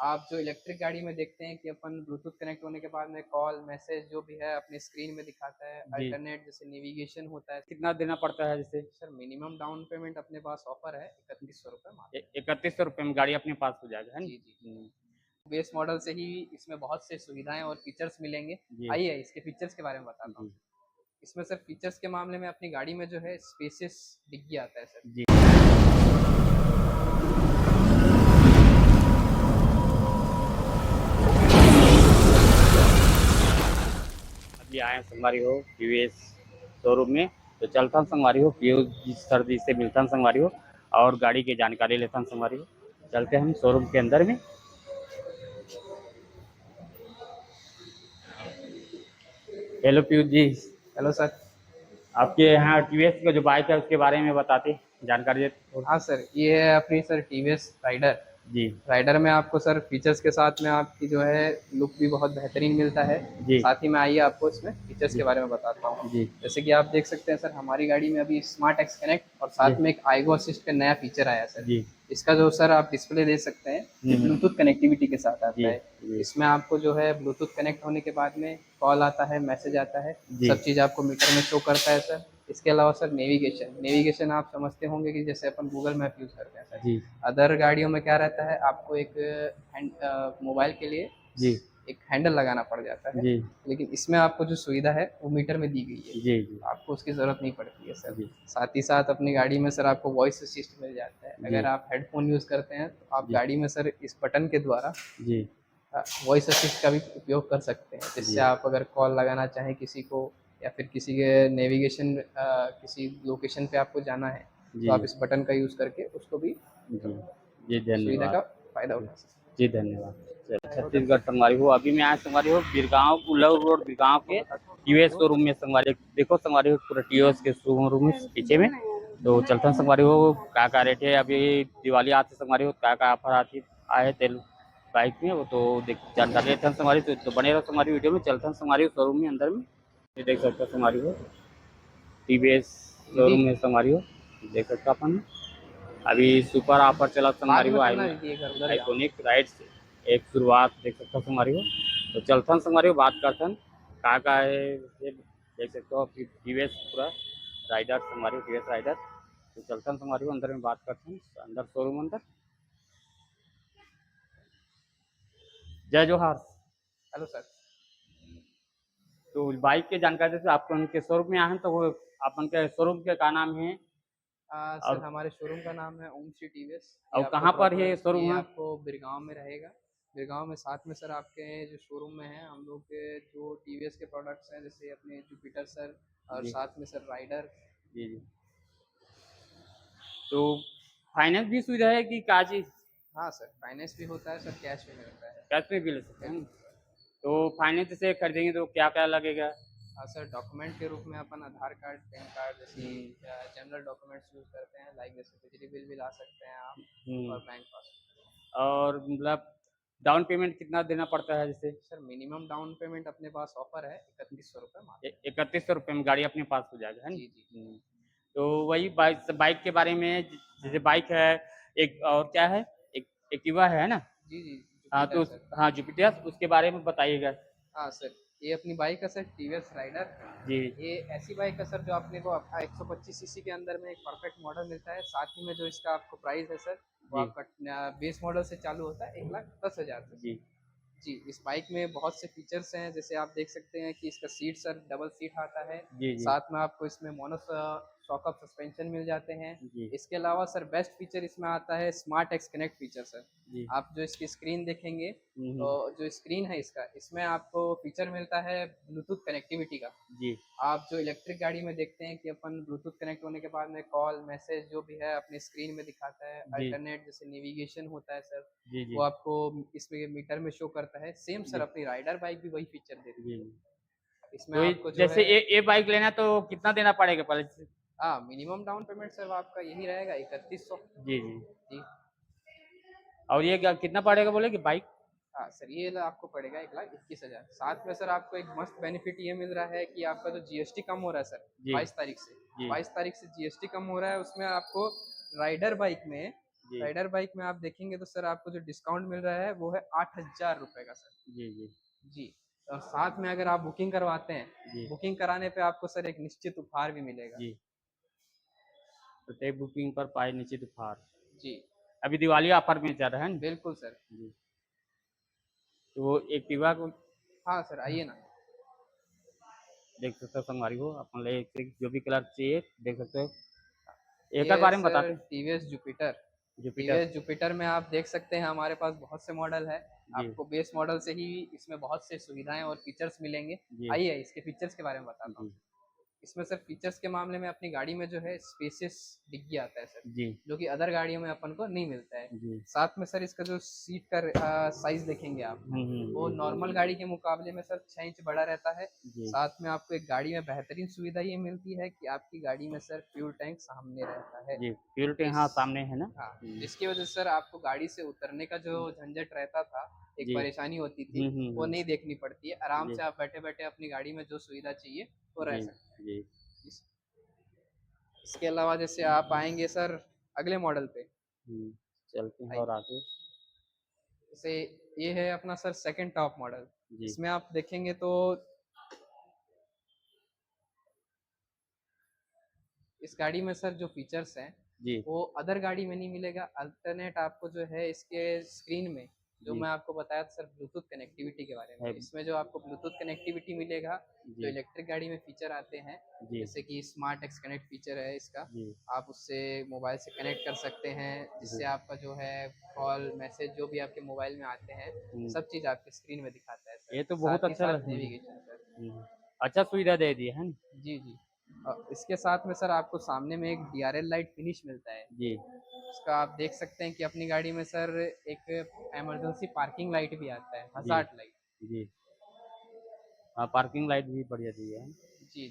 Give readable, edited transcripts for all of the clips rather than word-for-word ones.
आप जो इलेक्ट्रिक गाड़ी में देखते हैं कि अपन ब्लूटूथ कनेक्ट होने के बाद में कॉल मैसेज जो भी है अपने स्क्रीन में दिखाता है, जी। अल्टरनेट जैसे नेविगेशन होता है। कितना देना पड़ता है जैसे? सर मिनिमम डाउन पेमेंट अपने पास ऑफर है 3100 रुपये मात्र। 3100 रुपये में गाड़ी अपने पास हो जाएगा, है जी जी। ना? बेस मॉडल से ही इसमें बहुत से सुविधाएं और फीचर्स मिलेंगे। जी आइए इसके फीचर्स के बारे में बताता हूँ। जी इसमें सर फीचर्स के मामले में अपनी गाड़ी में जो है स्पेसियस डिग्गी आता है सर। जी। अभी आए हैं संगवारी हो टीवीएस शोरूम में, तो चलता हूँ संगवारी हो पीयू जी सर जी से मिलता हूँ संगवारी हो और गाड़ी की जानकारी लेता हूँ संगवारी हो। चलते हैं हम शोरूम के अंदर में। हेलो पीयू जी, हेलो सर। आपके यहाँ टीवीएस का जो बाइक है उसके बारे में बताते, जानकारी देते थोड़ी। हाँ सर, ये है अपनी सर टीवीएस राइडर। जी राइडर में आपको सर फीचर्स के साथ में आपकी जो है लुक भी बहुत बेहतरीन मिलता है। जी साथ ही में आइए आपको इसमें फीचर्स के जी बारे में बताता हूँ। जी जैसे कि आप देख सकते हैं सर, हमारी गाड़ी में अभी स्मार्ट एक्स कनेक्ट और जी साथ में एक आईगो असिस्ट का नया फीचर आया है सर। जी। इसका जो सर आप डिस्प्ले दे सकते हैं, ये ब्लूटूथ कनेक्टिविटी के साथ आता जी है। जी इसमें आपको जो है ब्लूटूथ कनेक्ट होने के बाद में कॉल आता है, मैसेज आता है, जी सब चीज़ आपको मीटर में शो करता है सर। इसके अलावा सर नेविगेशन नेविगेशन आप समझते होंगे कि जैसे अपन गूगल मैप यूज़ करते हैं सर। जी अदर गाड़ियों में क्या रहता है, आपको एक मोबाइल के लिए जी एक हैंडल लगाना पड़ जाता है। जी लेकिन इसमें आपको जो सुविधा है वो मीटर में दी गई है, जी जी आपको उसकी ज़रूरत नहीं पड़ती है सर। जी साथ ही साथ अपनी गाड़ी में सर आपको वॉइस असिस्ट मिल जाता है। जी अगर आप हेडफोन यूज़ करते हैं तो आप जी गाड़ी में सर इस बटन के द्वारा जी वॉइस असिस्ट का भी उपयोग कर सकते हैं, जिससे जी आप अगर कॉल लगाना चाहें किसी को या फिर किसी के नेविगेशन किसी लोकेशन पे आपको जाना है, तो जी आप इस बटन का यूज़ करके उसको भी जी जी सुविधा धन्यवाद। का फ़ायदा जी उठा सकते हैं। जी धन्यवाद। चलिए छत्तीसगढ़ संगवारी हो, अभी मैं आया संगवारी हो बिरगांव उल्लव रोड बिरगांव के टीवीएस शोरूम में। संगवारी देखो संगवारी हो पूरा टीवीएस के शोरूम में पीछे में। तो चलता हूँ संगवारी हो क्या रेट है, अभी दिवाली आते संगवारी हो क्या ऑफर आती आए तेल बाइक में, वो तो देख जानकारी लेते हैं संगवारी। तो बने रहो संगवारी वीडियो में। चलता हूँ संगवारी हो शोरूम में अंदर में। ये देख सकते हो संगवारी हो टीवीएस दीदी शोरूम में संगवारी हो, देख सकते हो अपन। अभी सुपर ऑफर चला बाद संगवारी में हो करना दीजिए, घर उधर जाओ। आइकॉनिक राइड से एक शुरुआत देख सकते हो संगवारी हो। तो चलता हूँ संगवारी हो, बात करता हूँ का है ये देख सकते हो टीवीएस पूरा राइडर संगवारी हो टीवीएस राइडर। तो चलता हूँ संगवारी हो अंदर में, बात करता हूँ अंदर शोरूम अंदर। जय जोहार। Hello sir. तो बाइक के जानकारी देते आपको उनके शोरूम में आए हैं, तो वो अपन के शोरूम के का नाम है सर और हमारे शोरूम का नाम है ओम श्री टीवीएस। ये आपको कहाँ पर प्रॉपर है ये शोरूम है? आपको बिरगांव में रहेगा। बिरगांव में साथ में सर आपके जो शोरूम में है, हम लोग के जो टीवीएस के प्रोडक्ट्स हैं जैसे अपने जुपिटर सर, और जी साथ में सर राइडर। जी जी। तो फाइनेंस भी सुविधा है कि क्या चीज़? हाँ सर, फाइनेंस भी होता है सर, कैश भी मिलता है। कैश में भी ले सकते हैं। बिल्कुल सर। तो फाइनेंस से खरीदेंगे तो क्या क्या लगेगा? हाँ सर, डॉक्यूमेंट के रूप में अपन आधार कार्ड, पैन कार्ड जैसी जनरल डॉक्यूमेंट्स यूज़ करते हैं। लाइक जैसे बिजली बिल भी ला सकते हैं आप, और बैंक पासबुक। और मतलब डाउन पेमेंट कितना देना पड़ता है जैसे? सर मिनिमम डाउन पेमेंट अपने पास ऑफर है 3100 रुपये मात्र। 3100 रुपये में गाड़ी अपने पास हो जाएगा, है ना? जी जी। तो वही बाइक बाइक के बारे में, जैसे बाइक है एक और क्या है, एक एक्टिवा है ना? जी जी, हाँ जुपिटर तो सर। हाँ जुपिटर, उसके बारे में बताइएगा। हाँ सर, ये अपनी बाइक है सर टीवीएस राइडर। जी ये ऐसी बाइक है सर जो अपने को 125 सीसी के अंदर में एक परफेक्ट मॉडल मिलता है। साथ ही में जो इसका आपको प्राइस है सर, वो जी आपका बेस मॉडल से चालू होता है 1,10,000 से सर। जी जी, इस बाइक में बहुत से फीचर्स हैं, जैसे आप देख सकते हैं कि इसका सीट सर डबल सीट आता है। जी जी साथ में आपको इसमें मोनो शॉक अप सस्पेंशन मिल जाते हैं। जी इसके अलावा सर बेस्ट फीचर इसमें आता है smart X connect feature sir. जी। आप जो इसकी स्क्रीन देखेंगे, तो हम्म, जो स्क्रीन है इसका, इसमें आपको फीचर मिलता है ब्लूटूथ कनेक्टिविटी का। जी आप जो इलेक्ट्रिक गाड़ी में देखते हैं कि अपन ब्लूटूथ कनेक्ट होने के बाद में कॉल मैसेज जो भी है अपने स्क्रीन में दिखाता है, जी अल्टरनेट जैसे नेविगेशन होता है सर, जी वो जी आपको इसमें मीटर में शो करता है। सेम सर जी अपनी राइडर बाइक भी वही फीचर देती जी। है। इसमें तो आपको जो जैसे है ये बाइक लेना तो कितना देना पड़ेगा पहले से? हाँ, मिनिमम डाउन पेमेंट सर आपका यही रहेगा 3100। जी जी। जी। और ये कितना पड़ेगा बोले कि बाइक? हाँ सर, ये आपको पड़ेगा 1,21,000। साथ में सर आपको एक मस्त बेनिफिट ये मिल रहा है कि आपका जो जीएसटी कम हो रहा है सर जी 22 तारीख से। जी 22 तारीख से जीएसटी कम हो रहा है, उसमें आपको राइडर बाइक में राइडर बाइक में आप देखेंगे तो सर आपको जो डिस्काउंट मिल रहा है वो है 8,000 रुपये का सर। जी जी जी। और साथ में अगर आप बुकिंग करवाते हैं, जी बुकिंग कराने पे आपको सर एक निश्चित उपहार भी मिलेगा। जी। प्रत्येक बुकिंग पर पाए निश्चित उपहार। जी अभी दिवाली ऑफर में चल रहा है ना? बिल्कुल सर। जी। तो वो एक्टिवा को हाँ सर, आइए ना। देख सकते हो संगवारी हो, अपन ले जो भी कलर चाहिए देख सकते हो। एक ये बारे में सर बताते TVS Jupiter. Jupiter. TVS Jupiter में आप देख सकते हैं हमारे पास बहुत से मॉडल है। जी आपको बेस मॉडल से ही इसमें बहुत से सुविधाएं और फीचर्स मिलेंगे। जी आइए इसके फीचर्स के बारे में बताता हूँ। जी इसमें सर फीचर्स के मामले में अपनी गाड़ी में जो है स्पेसियस डिग्गी आता है सर, जी जो कि अदर गाड़ियों में अपन को नहीं मिलता है। जी। साथ में सर इसका जो सीट का साइज देखेंगे आप, वो जी नॉर्मल गाड़ी के मुकाबले में सर 6 इंच बड़ा रहता है। जी साथ में आपको एक गाड़ी में बेहतरीन सुविधा ये मिलती है कि आपकी गाड़ी में सर फ्यूल टैंक सामने रहता है। जी। प्योरिटी जिस हाँ सामने है ना। हाँ, जिसकी वजह से सर आपको गाड़ी से उतरने का जो झंझट रहता था, एक जी। परेशानी होती थी, वो नहीं देखनी पड़ती है। आराम जी से आप बैठे-बैठे अपनी गाड़ी में जो सुविधा चाहिए वो रह जी सकते हैं। जी इसके अलावा जैसे आप आएंगे सर अगले मॉडल पे, चलते हैं आइए। और आगे। जैसे ये है अपना सर सेकंड टॉप मॉडल। जी इसमें आप देखेंगे तो इस गाड़ी में सर जो फीचर्स हैं जी वो अदर गाड़ी में नहीं मिलेगा। अल्टरनेट आपको जो है इसके स्क्रीन में, जो जी मैं आपको बताया था सर ब्लूटूथ कनेक्टिविटी के बारे में, है। इसमें जो आपको ब्लूटूथ कनेक्टिविटी मिलेगा, जो जी इलेक्ट्रिक गाड़ी में फीचर आते हैं, जी जैसे कि स्मार्ट एक्स कनेक्ट फीचर है इसका, जी आप उससे मोबाइल से कनेक्ट कर सकते हैं, जिससे जी। आपका जो है कॉल मैसेज जो भी आपके मोबाइल में आते हैं सब चीज़ आपके स्क्रीन में दिखाता है सर। ये तो बहुत साथ ही अच्छा साथ नेविगेशन सर। अच्छा सुविधा दे दी है ना। जी जी। इसके साथ में सर आपको सामने में एक DRL लाइट फिनिश मिलता है। जी इसका आप देख सकते हैं कि अपनी गाड़ी में सर एक इमरजेंसी पार्किंग लाइट भी आता है, जी हज़ार्ड लाइट। जी। हाँ पार्किंग लाइट भी बढ़िया दी है। जी।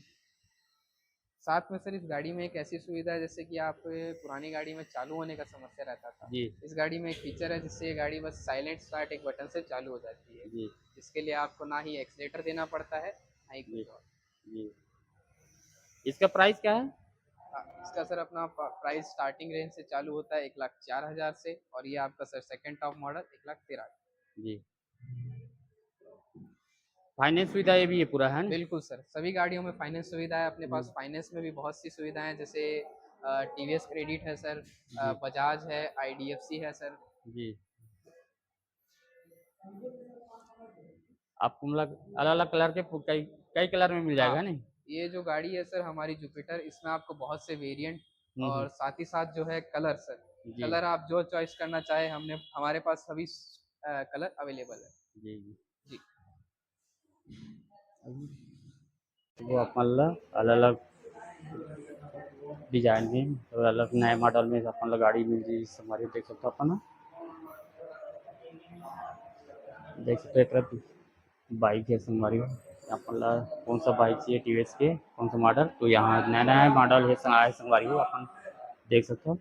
साथ में सर इस गाड़ी में एक ऐसी सुविधा है, जैसे कि आप पुरानी गाड़ी में चालू होने का समस्या रहता था, जी इस गाड़ी में एक फीचर है जिससे ये गाड़ी बस साइलेंट स्टार्ट एक बटन से चालू हो जाती है, जी जिसके लिए आपको ना ही एक्सीलेटर देना पड़ता है ना ही जी कुछ और। जी। इसका प्राइस क्या है? इसका सर अपना प्राइस स्टार्टिंग रेंज से चालू होता है 1,04,000 से, और ये आपका सर सेकंड टॉप मॉडल 1,13,000। जी। फाइनेंस सुविधा ये भी है पूरा है ना। बिल्कुल सर, सभी गाड़ियों में फाइनेंस सुविधा है अपने पास। फाइनेंस में भी बहुत सी सुविधाएं हैं, जैसे टीवीएस क्रेडिट है सर, जी बजाज है, IDFC है सर। जी। आपको मतलब अलग अलग कलर के कई कई कलर में मिल हाँ, जाएगा नहीं। ये जो गाड़ी है सर हमारी जुपिटर, इसमें आपको बहुत से वेरिएंट हम्म। और साथ ही साथ जो है कलर सर, जी कलर आप जो चॉइस करना चाहे हमारे पास सभी कलर अवेलेबल है। जी जी। जी वो अपन अलग अलग डिजाइन में और अलग नए मॉडल में अपन ला गाड़ी मिल जाए हमारे देख सकते हो अपन देख सकते हो। एक तरफ बाइक है हमारी अपन ला कौन सा बाइक चाहिए टीवीएस के कौन सा मॉडल, तो यहाँ नया नया मॉडल है संगवारी हो अपन देख सकते हो।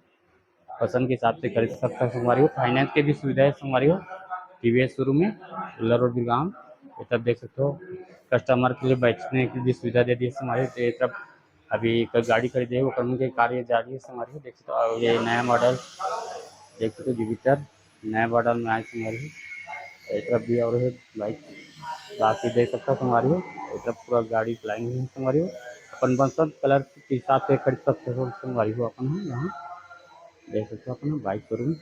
पसंद के हिसाब से खरीद सकते हो संगवारी हो। फाइनेंस की भी सुविधा है संगवारी हो टीवीएस शोरूम में उल्ला रोड बिरगाम। ये तब देख सकते हो कस्टमर के लिए बैठने की भी सुविधा दे दी है हमारे। तो ये तब अभी एक गाड़ी खरीदे है वो करने के कार्य जारी है हमारी देख सकते हो। और ये नया मॉडल देख सकते हो जुपिटर नया मॉडल में आए हमारी एक तरफ भी और है बाइक बाकी देख सकते हो हमारी हो। एक तरफ पूरा गाड़ी चलाएंगे हमारी हो अपन पसंद कलर के हिसाब से खरीद सकते हो हमारी हो अपन है यहाँ देख सकते हो अपन बाइक शोरूम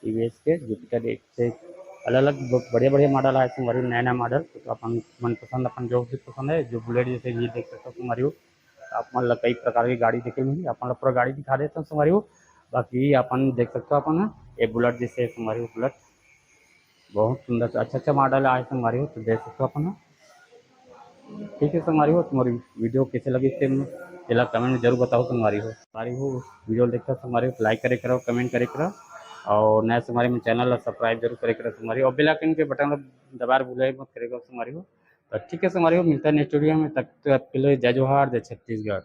टीवीएस के जुपिटर एक से अलग अलग बढ़िया बढ़िया मॉडल आए हमारी नया नया मॉडल। तो अपन मनपसंद अपन जो भी पसंद है जो बुलेट जैसे ये देख सकते हो हमारी हो। आप मान लो कई प्रकार की गाड़ी देखे मिली अपन पूरा गाड़ी दिखा देते हैं हमारी हो। बाकी अपन देख सकते हो अपन ये बुलेट जैसे हमारी हो बुलेट बहुत सुंदर अच्छा अच्छा मॉडल आए हमारी हो तो देख सकते हो अपन। ठीक है हमारी हो तुम्हारी वीडियो कैसे लगी थे जरा कमेंट में जरूर बताओ तुम्हारी हो वीडियो देखते हो हमारी लाइक करे करो कमेंट करे करो और नया हमारे में चैनल सब्सक्राइब जरूर करे करो हमारी और बेल आइकन के बटन दबा भूले मत करेगा हमारी हो। तो ठीक है हमारी हो मिलता है नेक्स्ट वीडियो में तक तो आपके लिए जय जोहार जय छत्तीसगढ़।